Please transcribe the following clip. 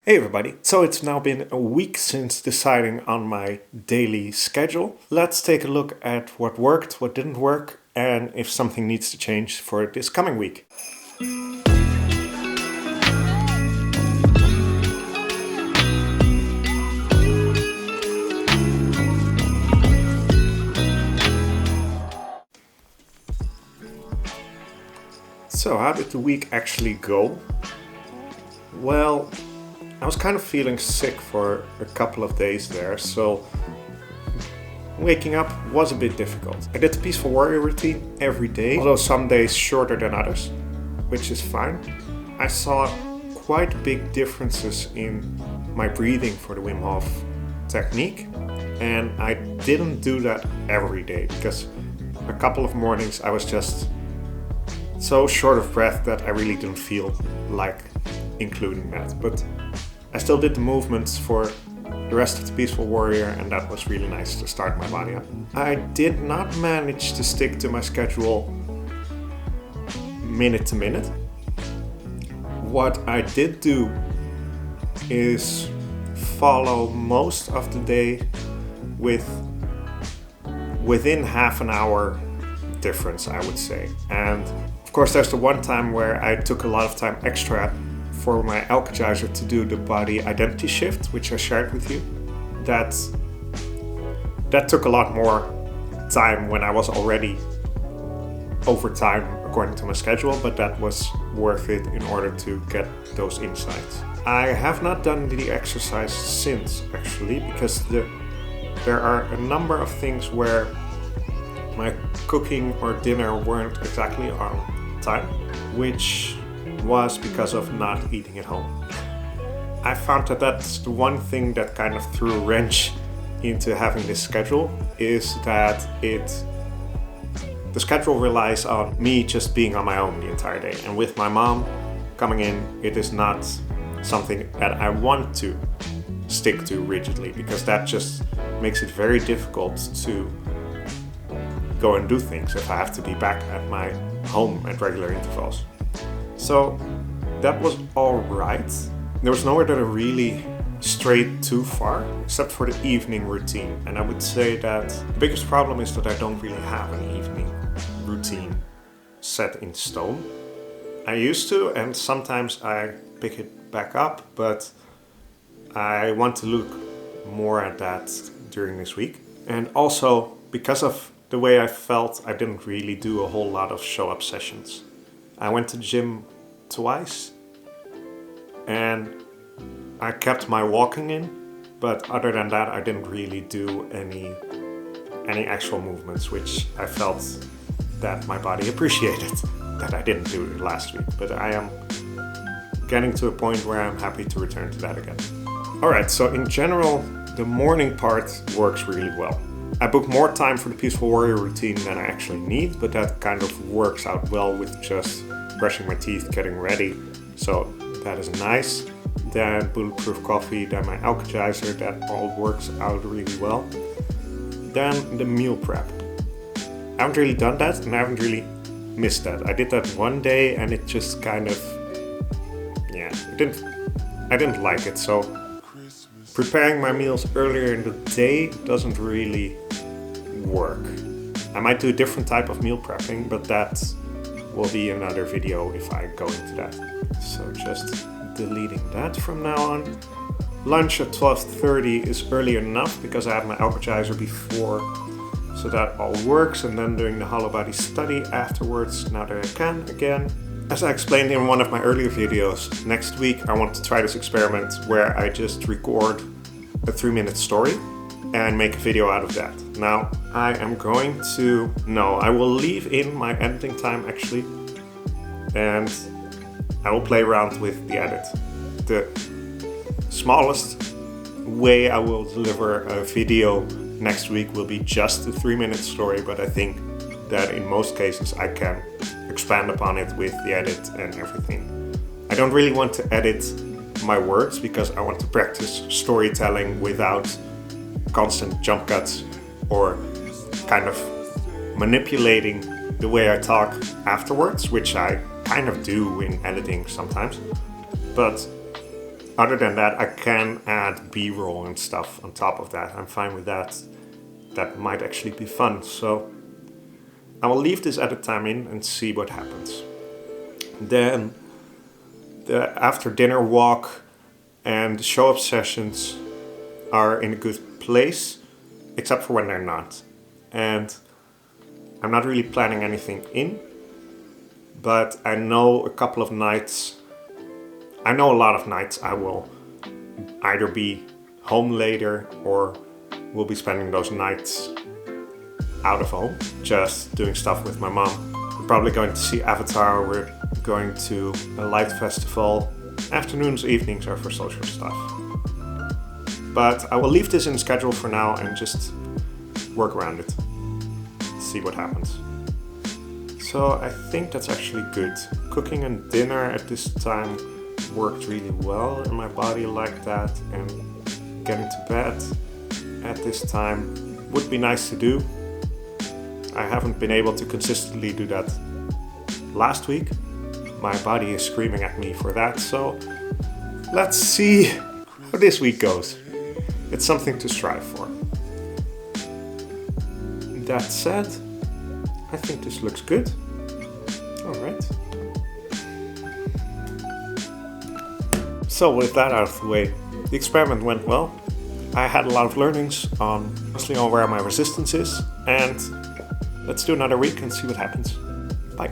Hey everybody, so it's now been a week since deciding on my daily schedule. Let's take a look at what worked, what didn't work, and if something needs to change for this coming week. So how did the week actually go? Well, I was kind of feeling sick for a couple of days there, so waking up was a bit difficult. I did the Peaceful Warrior routine every day, although some days shorter than others, which is fine. I saw quite big differences in my breathing for the Wim Hof technique, and I didn't do that every day because a couple of mornings I was just so short of breath that I really didn't feel like including that. But I still did the movements for the rest of the Peaceful Warrior, and that was really nice to start my body up. I did not manage to stick to my schedule minute to minute. What I did do is follow most of the day within half an hour difference, I would say. And of course there's the one time where I took a lot of time extra for my Alkagizer to do the body identity shift, which I shared with you. That took a lot more time when I was already over time according to my schedule, but that was worth it in order to get those insights. I have not done the exercise since, actually, because there are a number of things where my cooking or dinner weren't exactly on time, which was because of not eating at home. I found that that's the one thing that kind of threw a wrench into having this schedule, is that the schedule relies on me just being on my own the entire day. And with my mom coming in, it is not something that I want to stick to rigidly, because that just makes it very difficult to go and do things if I have to be back at my home at regular intervals. So that was all right. There was nowhere that I really strayed too far, except for the evening routine. And I would say that the biggest problem is that I don't really have an evening routine set in stone. I used to, and sometimes I pick it back up, but I want to look more at that during this week. And also, because of the way I felt, I didn't really do a whole lot of show-up sessions. I went to the gym twice and I kept my walking in, but other than that I didn't really do any actual movements, which I felt that my body appreciated that I didn't do last week. But I am getting to a point where I'm happy to return to that again. Alright, so in general the morning part works really well. I booked more time for the Peaceful Warrior routine than I actually need, but that kind of works out well with just brushing my teeth, getting ready. So that is nice. Then Bulletproof Coffee, then my Alkagizer, that all works out really well. Then the meal prep. I haven't really done that and I haven't really missed that. I did that one day and it just kind of, I didn't like it. So preparing my meals earlier in the day doesn't really work. I might do a different type of meal prepping, but that will be another video if I go into that. So just deleting that from now on. Lunch at 12:30 is early enough because I had my Alkagizer before, so that all works. And then doing the hollow body study afterwards, now that I can again. As I explained in one of my earlier videos, next week I want to try this experiment where I just record a 3-minute story and make a video out of that. Now I am going to, I will leave in my editing time actually, and I will play around with the edit. The smallest way I will deliver a video next week will be just a 3-minute story, but I think that in most cases I can expand upon it with the edit and everything. I don't really want to edit my words because I want to practice storytelling without constant jump cuts or kind of manipulating the way I talk afterwards, which I kind of do in editing sometimes. But other than that, I can add B-roll and stuff on top of that. I'm fine with that. That might actually be fun. So I will leave this edit time in and see what happens. Then the after dinner walk and the show up sessions are in a good place, except for when they're not. And I'm not really planning anything in, but I know a couple of nights, I know a lot of nights I will either be home later or will be spending those nights out of home, just doing stuff with my mom. We're probably going to see Avatar, we're going to a light festival. Afternoons, evenings are for social stuff. But I will leave this in schedule for now and just work around it. See what happens. So I think that's actually good. Cooking and dinner at this time worked really well and my body liked that, and getting to bed at this time would be nice to do. I haven't been able to consistently do that last week. My body is screaming at me for that, so let's see how this week goes. It's something to strive for. That said, I think this looks good. Alright. So with that out of the way, the experiment went well. I had a lot of learnings mostly on where my resistance is, and let's do another week and see what happens. Bye.